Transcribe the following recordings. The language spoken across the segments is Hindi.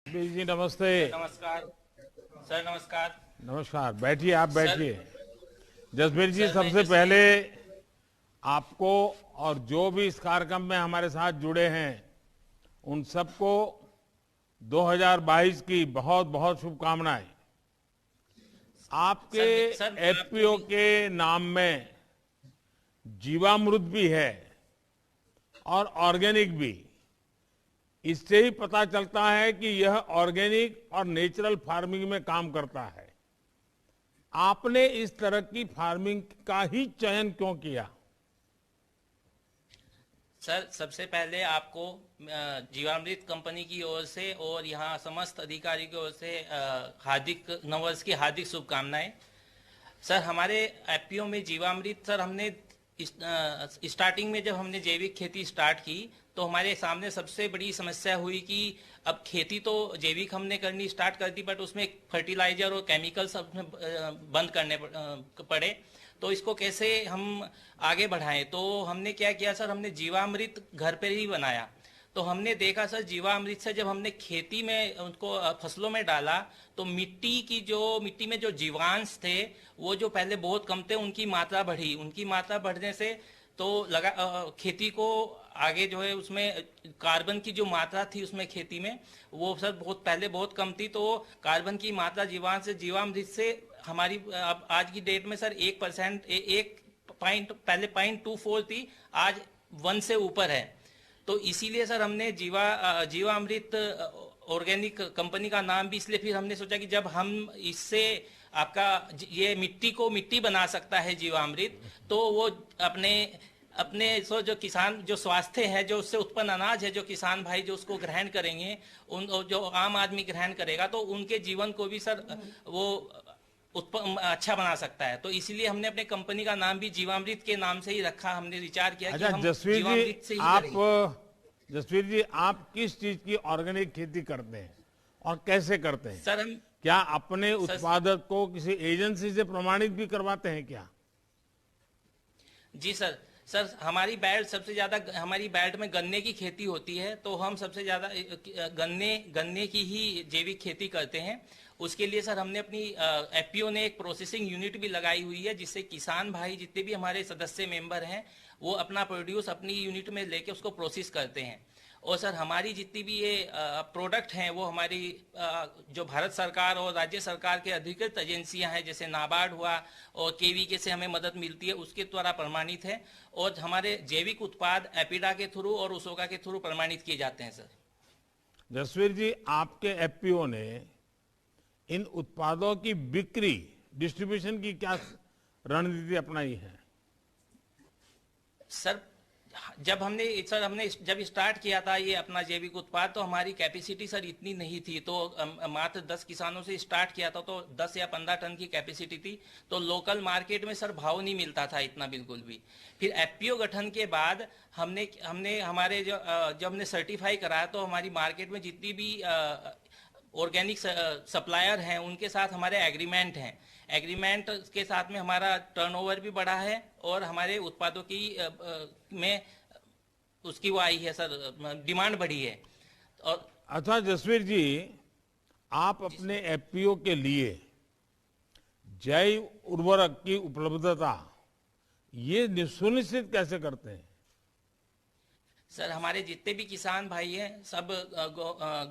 बीर जी नमस्ते। नमस्कार सर। नमस्कार नमस्कार, बैठिए, आप सर। बैठिए। जसबीर जी, सर मैं सबसे जसवीर। पहले आपको और जो भी इस कार्यक्रम में हमारे साथ जुड़े हैं उन सबको 2022 की बहुत बहुत शुभकामनाएं। आपके सर आपको एफपीओ भी। के नाम में जीवामृत भी है और ऑर्गेनिक भी। इससे ही पता चलता है कि यह ऑर्गेनिक और नेचुरल फार्मिंग में काम करता है। आपने इस तरह की फार्मिंग का ही चयन क्यों किया? सर सबसे पहले आपको जीवामृत कंपनी की ओर से और यहाँ समस्त अधिकारी की ओर से हार्दिक नववर्ष की हार्दिक शुभकामनाएं। सर हमारे एफपीओ में जीवामृत, सर हमने स्टार्टिंग में जब हमने जैविक खेती स्टार्ट की तो हमारे सामने सबसे बड़ी समस्या हुई कि अब खेती तो जैविक हमने करनी स्टार्ट कर दी, बट उसमें फर्टिलाइजर और केमिकल्स अपने बंद करने पड़े। तो इसको कैसे हम आगे बढ़ाएं, तो हमने क्या किया सर, हमने जीवामृत घर पे ही बनाया। तो हमने देखा सर, जीवामृत से जब हमने खेती में उनको फसलों में डाला तो मिट्टी में जो जीवांश थे वो जो पहले बहुत कम थे उनकी मात्रा बढ़ी। उनकी मात्रा बढ़ने से तो लगा खेती को आगे जो है उसमें कार्बन की जो मात्रा थी उसमें खेती में वो सर बहुत पहले बहुत कम थी। तो कार्बन की मात्रा जीवामृत से हमारी अब आज की डेट में सर 1%, एक पॉइंट पहले 0.24 थी, आज 1 से ऊपर है। तो इसीलिए सर हमने जीवामृत ऑर्गेनिक कंपनी का नाम भी इसलिए फिर हमने सोचा कि जब हम इससे आपका ये मिट्टी को मिट्टी बना सकता है जीवामृत, तो वो अपने अपने सो जो किसान जो स्वास्थ्य है, जो उससे उत्पन्न अनाज है, जो किसान भाई जो उसको ग्रहण करेंगे, उन जो आम आदमी ग्रहण करेगा तो उनके जीवन को भी सर वो अच्छा बना सकता है। तो इसीलिए हमने अपने कंपनी का नाम भी जीवामृत के नाम से ही रखा। हमने विचार किया कि अच्छा हम जसवीर जी, जीवामृत से ही आप करेंगे। जसवीर जी आप किस चीज की ऑर्गेनिक खेती करते हैं और कैसे करते हैं? सर हम क्या अपने सर उत्पादक को किसी एजेंसी से प्रमाणित भी करवाते हैं क्या? जी सर। सर हमारी बेल्ट में गन्ने की खेती होती है, तो हम सबसे ज्यादा गन्ने की ही जैविक खेती करते हैं। उसके लिए सर हमने अपनी एफपीओ ने एक प्रोसेसिंग यूनिट भी लगाई हुई है, जिससे किसान भाई जितने भी हमारे सदस्य मेंबर हैं वो अपना प्रोड्यूस अपनी यूनिट में लेके उसको प्रोसेस करते हैं। और सर हमारी जितनी भी ये प्रोडक्ट हैं वो हमारी जो भारत सरकार और राज्य सरकार के अधिकृत एजेंसियां हैं, जैसे नाबार्ड हुआ और केवीके से हमें मदद मिलती है, उसके द्वारा प्रमाणित है। और हमारे जैविक उत्पाद एपिडा के थ्रू और उसोगा के थ्रू प्रमाणित किए जाते हैं सर। जसवीर जी, आपके एफपीओ ने इन उत्पादों की बिक्री, डिस्ट्रीब्यूशन की क्या रणनीति अपनाई है? सर हमने जब स्टार्ट किया था ये अपना जैविक उत्पाद, तो हमारी कैपेसिटी सर इतनी नहीं थी। तो मात्र 10 किसानों से स्टार्ट किया था, तो 10 या 15 टन की कैपेसिटी थी। तो लोकल मार्केट में सर भाव नहीं मिलता था इतना बिल्कुल भी। फिर एफपीओ गठन के बाद हमने हमने हमारे जब हमने सर्टिफाई कराया तो हमारी मार्केट में जितनी भी ऑर्गेनिक सप्लायर हैं उनके साथ हमारे एग्रीमेंट हैं। एग्रीमेंट के साथ में हमारा टर्नओवर भी बढ़ा है और हमारे उत्पादों की में उसकी वो आई है सर, डिमांड बढ़ी है। और अच्छा जसवीर जी, आप अपने एफपीओ के लिए जैव उर्वरक की उपलब्धता ये सुनिश्चित कैसे करते हैं? सर हमारे जितने भी किसान भाई हैं सब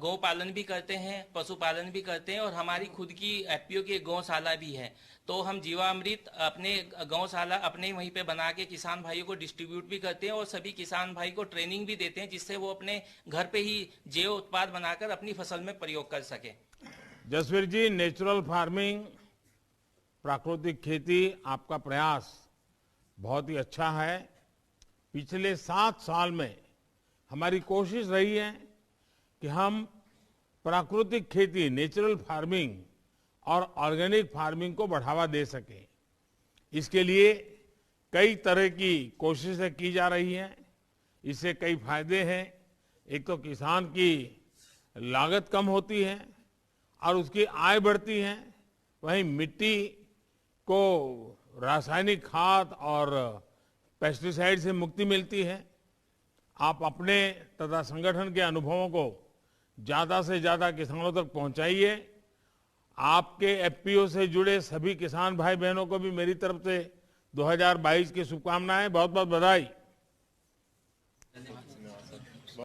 गौ पालन भी करते हैं, पशुपालन भी करते हैं, और हमारी खुद की एफपीओ की एक गौशाला भी है। तो हम जीवामृत अपने गौशाला अपने वहीं पे बना के किसान भाइयों को डिस्ट्रीब्यूट भी करते हैं और सभी किसान भाई को ट्रेनिंग भी देते हैं, जिससे वो अपने घर पे ही जैव उत्पाद बनाकर अपनी फसल में प्रयोग कर सके। जसवीर जी, नेचुरल फार्मिंग, प्राकृतिक खेती, आपका प्रयास बहुत ही अच्छा है। पिछले 7 साल में हमारी कोशिश रही है कि हम प्राकृतिक खेती, नेचुरल फार्मिंग और ऑर्गेनिक फार्मिंग को बढ़ावा दे सकें। इसके लिए कई तरह की कोशिशें की जा रही हैं। इससे कई फायदे हैं। एक तो किसान की लागत कम होती है और उसकी आय बढ़ती है। वहीं मिट्टी को रासायनिक खाद और पेस्टिसाइड से मुक्ति मिलती है। आप अपने तथा संगठन के अनुभवों को ज्यादा से ज्यादा किसानों तक पहुंचाइए। आपके एफपीओ से जुड़े सभी किसान भाई बहनों को भी मेरी तरफ से 2022 की शुभकामनाएं, बहुत बहुत बधाई।